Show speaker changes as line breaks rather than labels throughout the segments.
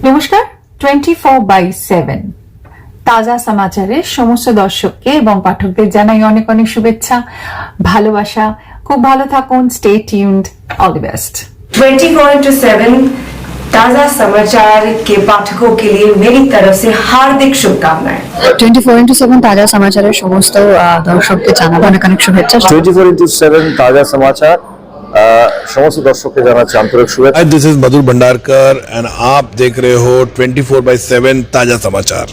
নমস্কার 24/7 তাজা সমাচারের সমস্ত দর্শককে এবং পাঠকদের জানাই অনেক অনেক শুভেচ্ছা ভালোবাসা। খুব ভালো থাকুন, stay tuned, all the best.
24/7 ताजा समाचार के पाठकों के लिए मेरी तरफ से हार्दिक शुभकामनाएं।
24/7 ताजा समाचाরের সমস্ত দর্শককে জানাবো অনেক অনেক শুভেচ্ছা।
24/7 ताजा समाचार समस्त दर्शकों জানাচ্ছি আন্তরিক শুভেচ্ছা।
This is Madhur Bhandarkar and आप देख रहे हो 24/7 ताजा समाचार।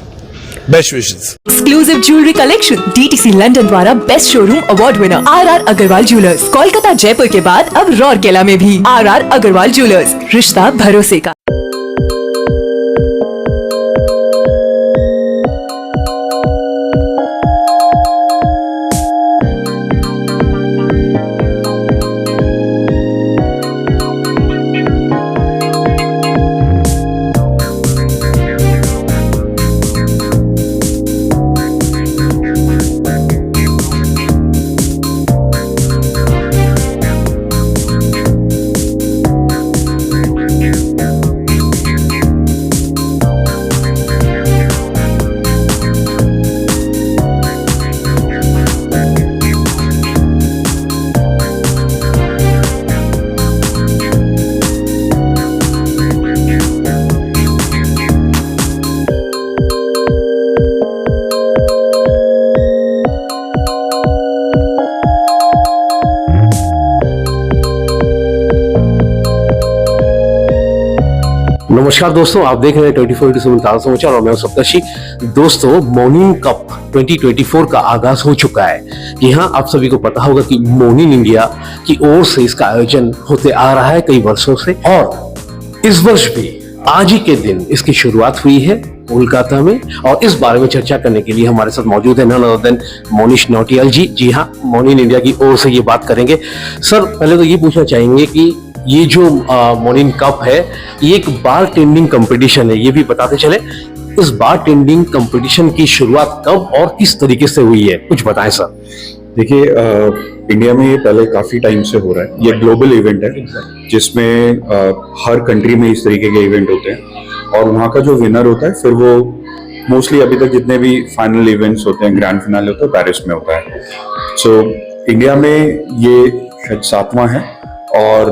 Best wishes.
Exclusive jewellery collection DTC London द्वारा best showroom award winner RR Agarwal jewellers, Kolkata Jaipur के बाद अब रौरकेला में भी RR अग्रवाल ज्वेलर्स, रिश्ता भरोसे का।
नमस्कार दोस्तों, आप देख रहे हैं 24/7 ताजा समाचार और मैं हूं सप्तर्षि। दोस्तों, मॉर्निंग कप 2024 का आगाज हो चुका है। जी हाँ, आप सभी को पता होगा कि मॉर्निंग इंडिया की ओर से इसका आयोजन होते आ रहा है कई वर्षों से और इस वर्ष भी आज ही के दिन इसकी शुरुआत हुई है कोलकाता में। और इस बारे में चर्चा करने के लिए हमारे साथ मौजूद है none other than Monish Nautiyal ji. जी हाँ, मॉर्निंग इंडिया की ओर से ये बात करेंगे। सर, पहले तो ये पूछना चाहेंगे कि ये जो मॉर्निंग कप है ये एक बार टेंडिंग कंपटीशन है, ये भी बताते चले। इस बार टेंडिंग कंपटीशन की शुरुआत कब और किस तरीके से हुई है, कुछ बताएं सर।
देखिए, इंडिया में ये पहले काफी टाइम से हो रहा है। ये ग्लोबल इवेंट है जिसमें हर कंट्री में इस तरीके के इवेंट होते हैं और वहाँ का जो विनर होता है फिर वो मोस्टली अभी तक जितने भी फाइनल इवेंट्स होते हैं, ग्रैंड फिनाले होता है, पेरिस में होता है। सो इंडिया में ये शायद 7वां है और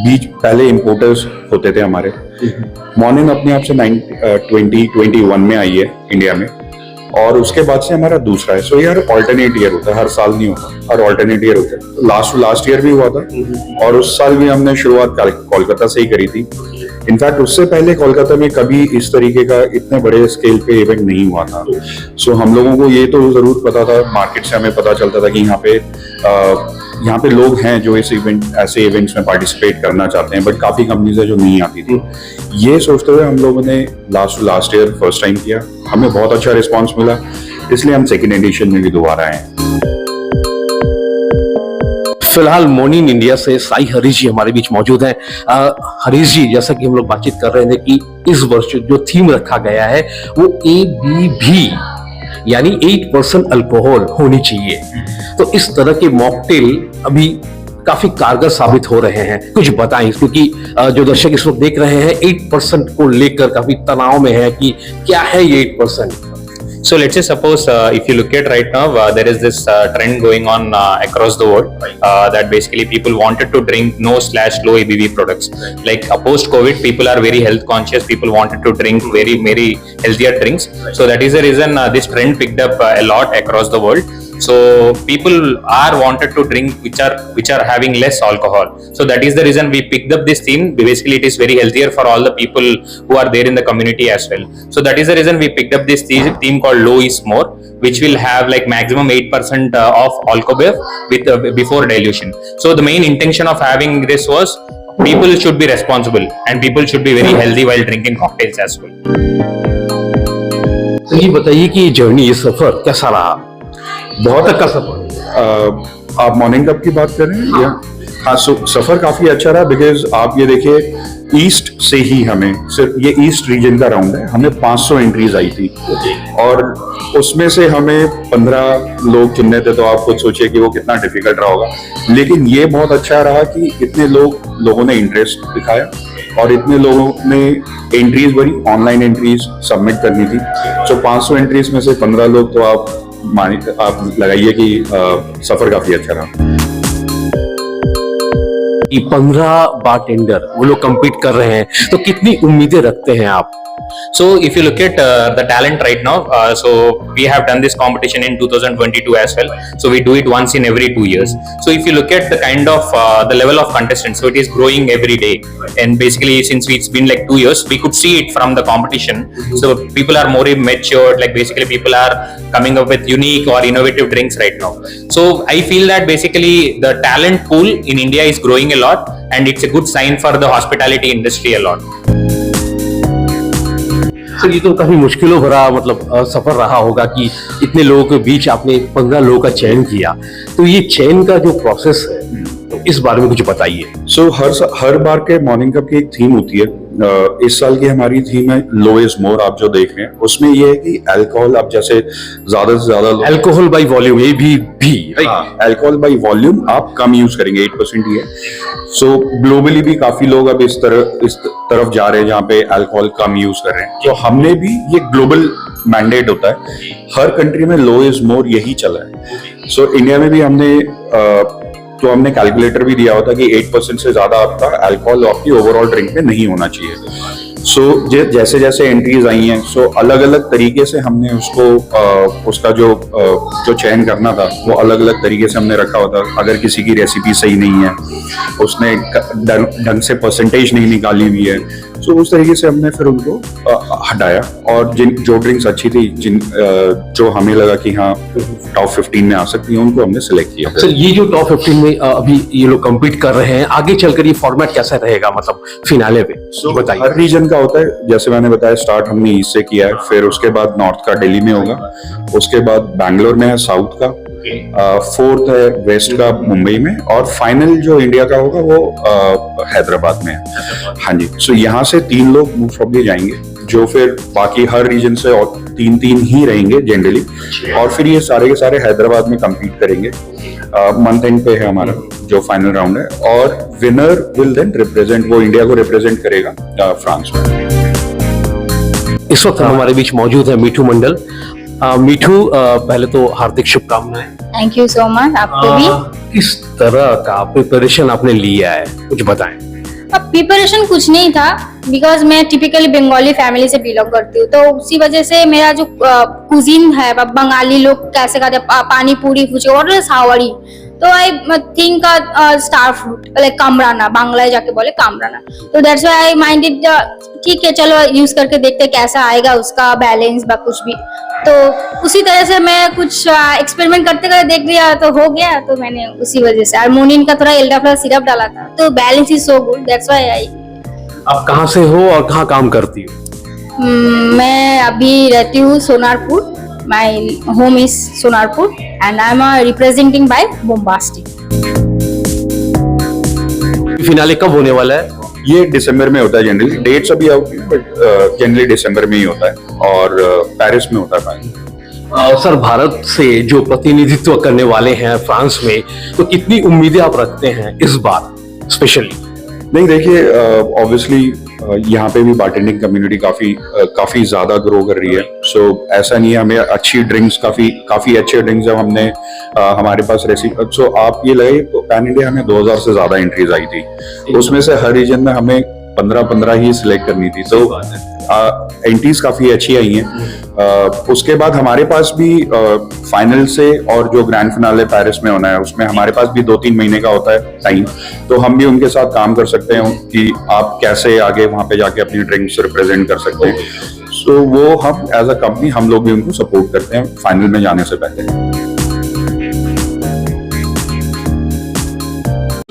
बीच पहले इम्पोर्टर्स होते थे हमारे। मॉर्निंग अपने आप से 2021 में आई है इंडिया में और उसके बाद से हमारा दूसरा है। सो ये हर ऑल्टरनेट ईयर होता है, हर साल नहीं होता, हर ऑल्टरनेट ईयर होता है। लास्ट ईयर भी हुआ था और उस साल भी हमने शुरुआत कोलकाता से ही करी थी। इनफैक्ट उससे पहले कोलकाता में कभी इस तरीके का इतने बड़े स्केल पे इवेंट नहीं हुआ था। सो हम लोगों को ये तो जरूर पता था, मार्केट से हमें पता चलता था कि यहाँ पे लोग हैं जो ऐसे इवेंट्स में पार्टिसिपेट करना चाहते हैं, बट काफी कंपनीज है जो नहीं आती थी। ये सोचते हुए हम लोगों ने लास्ट ईयर फर्स्ट टाइम किया, हमें बहुत अच्छा रिस्पांस मिला, इसलिए हम सेकेंड एडिशन में भी दोबारा आए हैं।
फिलहाल मॉर्निंग इंडिया से साई हरीश जी हमारे बीच मौजूद हैं। हरीश जी, जैसा कि हम लोग बातचीत कर रहे थे कि इस वर्ष जो थीम रखा गया है वो ABV यानी 8% अल्कोहल होनी चाहिए। तो इस तरह के मॉकटेल अभी काफी कारगर साबित हो रहे हैं, कुछ बताएं, क्योंकि जो दर्शक इस वक्त देख रहे हैं 8% को लेकर काफी तनाव में है कि क्या है ये 8%।
So let's say suppose if you look at right now there is this trend going on across the world that basically people wanted to drink no/low ABV products. Like post COVID, people are very health conscious. People wanted to drink very healthier drinks. So that is the reason this trend picked up a lot across the world. So people are wanted to drink which are having less alcohol. So that is the reason we picked up this theme. Basically, it is very healthier for all the people who are there in the community as well. So that is the reason we picked up this theme called Low is More, which will have like maximum 8% of alcohol with before dilution. So the main intention of having this was people should be responsible and people should be very healthy while drinking cocktails as well.
तो ये बताइए कि ये journey, ये सफर कैसा रहा?
बहुत अच्छा सफर। आप मॉर्निंग कप की बात कर रहे हैं? हाँ, सफर काफी अच्छा रहा बिकॉज आप ये देखिए ईस्ट से ही हमें सिर्फ ये ईस्ट रीजन का राउंड है, हमें 500 एंट्रीज आई थी और उसमें से हमें 15 लोग चुनने थे। तो आप खुद सोचिए कि वो कितना डिफिकल्ट रहा होगा, लेकिन ये बहुत अच्छा रहा कि इतने लोगों ने इंटरेस्ट दिखाया और इतने लोगों ने एंट्रीज भरी, ऑनलाइन एंट्रीज सबमिट करनी थी। सो 500 एंट्रीज में से 15 लोग, तो आप लगाइए कि सफर काफी अच्छा रहा।
15 बारटेंडर वो लोग compete कर रहे हैं, तो कितनी उम्मीदें रखते हैं आप?
So if you look at the talent right now, so we have done this competition in 2022 as well. So we do it once in every 2 years. So if you look at the kind of the level of contestants, so it is growing every day. And basically, since it's been like 2 years, we could see it from the competition. So people are more matured. Like basically, people are coming up with unique or innovative drinks right now. So I feel that basically the talent pool in India is growing a lot, and it's a good sign for the hospitality industry a lot.
Sir, ये तो काफी मुश्किलों भरा मतलब सफर रहा होगा कि इतने लोगों के बीच आपने 15 लोगों का चयन किया, तो ये चयन का जो प्रोसेस है, तो इस बारे में कुछ बताइए।
सो हर बार के मॉर्निंग कप की एक थीम होती है। इस साल की हमारी थीम है लो इज मोर। आप जो देख रहे हैं उसमें ये है कि अल्कोहल, आप जैसे ज्यादा से ज्यादा
अल्कोहल बाई वॉल्यूम, ये भी
अल्कोहल बाई वॉल्यूम आप कम यूज करेंगे, 8% ही है। सो ग्लोबली भी काफी लोग अब इस तरफ जा रहे हैं जहाँ पे अल्कोहल कम यूज कर रहे हैं। तो हमने भी, ये ग्लोबल मैंडेट होता है, हर कंट्री में लो इज मोर यही चला है। सो इंडिया में भी हमने कैलकुलेटर भी दिया होता कि 8% से ज्यादा आपका अल्कोहल आपकी ओवरऑल ड्रिंक में नहीं होना चाहिए। सो जैसे जैसे एंट्रीज आई हैं, सो अलग अलग तरीके से हमने उसका जो चयन करना था वो अलग अलग तरीके से हमने रखा होता। अगर किसी की रेसिपी सही नहीं है, उसने ढंग से परसेंटेज नहीं निकाली हुई है, सो उस तरीके से हमने फिर उनको हटाया, और जो ड्रिंक्स अच्छी थी, जो हमें लगा कि हाँ टॉप 15 में आ सकती हैं, उनको हमने सिलेक्ट किया।
सर, ये जो टॉप 15 में अभी ये लोग compete कर रहे हैं, आगे चलकर ये फॉर्मेट कैसा रहेगा, मतलब फिनाले में बताइए।
हर रीजन का होता है, जैसे मैंने बताया स्टार्ट हमने ईस्ट से किया है, फिर उसके बाद नॉर्थ का दिल्ली में होगा, उसके बाद बैंगलोर में है साउथ का, फोर्थ है वेस्ट का मुंबई में, और फाइनल जो इंडिया का होगा वो हैदराबाद में है। हाँ जी, सो यहाँ से 3 लोग मोस्ट प्रॉब्ली जाएंगे, जो फिर बाकी हर रीजन से और 3 ही रहेंगे जनरली, और फिर ये सारे के सारे हैदराबाद में compete करेंगे। मंथ एंड पे है हमारा जो फाइनल राउंड है, और विनर विल देन रिप्रेजेंट, वो इंडिया को रिप्रेजेंट करेगा फ्रांस में।
इस वक्त हमारे बीच मौजूद है मीठू मंडल। मीठू, पहले तो हार्दिक शुभकामनाएं।
थैंक यू सो मच, आपको भी।
किस तरह का प्रिपरेशन आपने लिया है, कुछ बताएं।
अब प्रिपरेशन कुछ नहीं था, बिकॉज मैं टिपिकली बंगाली फैमिली से बिलोंग करती हूँ, तो उसी वजह से मेरा जो कुजीन है, बंगाली लोग कैसे खाते हैं, पानी पूरी फुचका और सावड़ी, तो I think star fruit like कामराना, बांग्लाয় जाके बोले कामराना, तो दैट्स व्हाई आई माइंडेड ठीक है चलो यूज करके देखते कैसा आएगा उसका बैलेंस बा कुछ भी। तो उसी तरह से मैं कुछ एक्सपेरिमेंट करते करते देख लिया, तो हो गया, तो मैंने उसी वजह से हार्मोनियन का थोड़ा एल्डाफ्लोर सिरप डाला था, तो balance is so good, that's why I.
आप कहाँ से हो और कहाँ काम करती हो?
मैं अभी रहती हूँ Sonarpur, my home is Sonarpur, and I am representing by bombastic.
Finale कब होने वाला है?
ये दिसंबर में होता है जनरली, डेट्स अभी आउट नहीं, बट जनरली दिसंबर में ही होता है, और पेरिस में होता है।
सर, भारत से जो प्रतिनिधित्व करने वाले हैं फ्रांस में, तो कितनी उम्मीदें आप रखते हैं इस बार स्पेशली?
नहीं, देखिए ऑब्वियसली यहाँ पे भी बार्टेंडिंग कम्युनिटी काफी ज्यादा ग्रो कर रही है। सो ऐसा नहीं है, हमें अच्छी ड्रिंक्स, काफी अच्छे ड्रिंक्स जब हमने हमारे पास रेसिपी, सो आप ये लगाइए तो पैन इंडिया हमें 2000 से ज्यादा एंट्रीज आई थी, उसमें से हर रीजन में हमें 15 ही सिलेक्ट करनी थी, तो एंट्रीज काफी अच्छी आई हैं। उसके बाद हमारे पास भी फाइनल से और जो ग्रैंड फिनाले पेरिस में होना है, उसमें हमारे पास भी 2-3 महीने का होता है टाइम, तो हम भी उनके साथ काम कर सकते हैं कि आप कैसे आगे वहां पे जाके अपनी ड्रिंक्स रिप्रेजेंट कर सकते हैं। सो वो हम एज अ कंपनी हम लोग भी उनको सपोर्ट करते हैं फाइनल में जाने से पहले।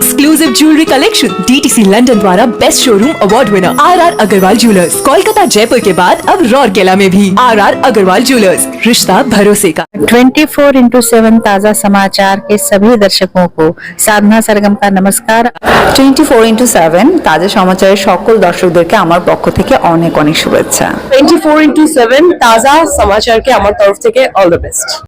Exclusive jewellery collection DTC London द्वारा best showroom award winner RR Agarwal jewellers, Kolkata Jaipur के बाद अब रौरकेला में भी आरआर अग्रवाल ज्वेलर्स, रिश्ता भरोसे का।
24/7 ताजा समाचार के सभी दर्शकों को साधना सरगम का नमस्कार।
24/7 ताजा समाचाরের সকল দর্শকদেরকে আমার পক্ষ থেকে অনেক অনেক শুভেচ্ছা।
24/7 তাজা সমাচারকে আমার তরফ থেকে অল দ্য বেস্ট।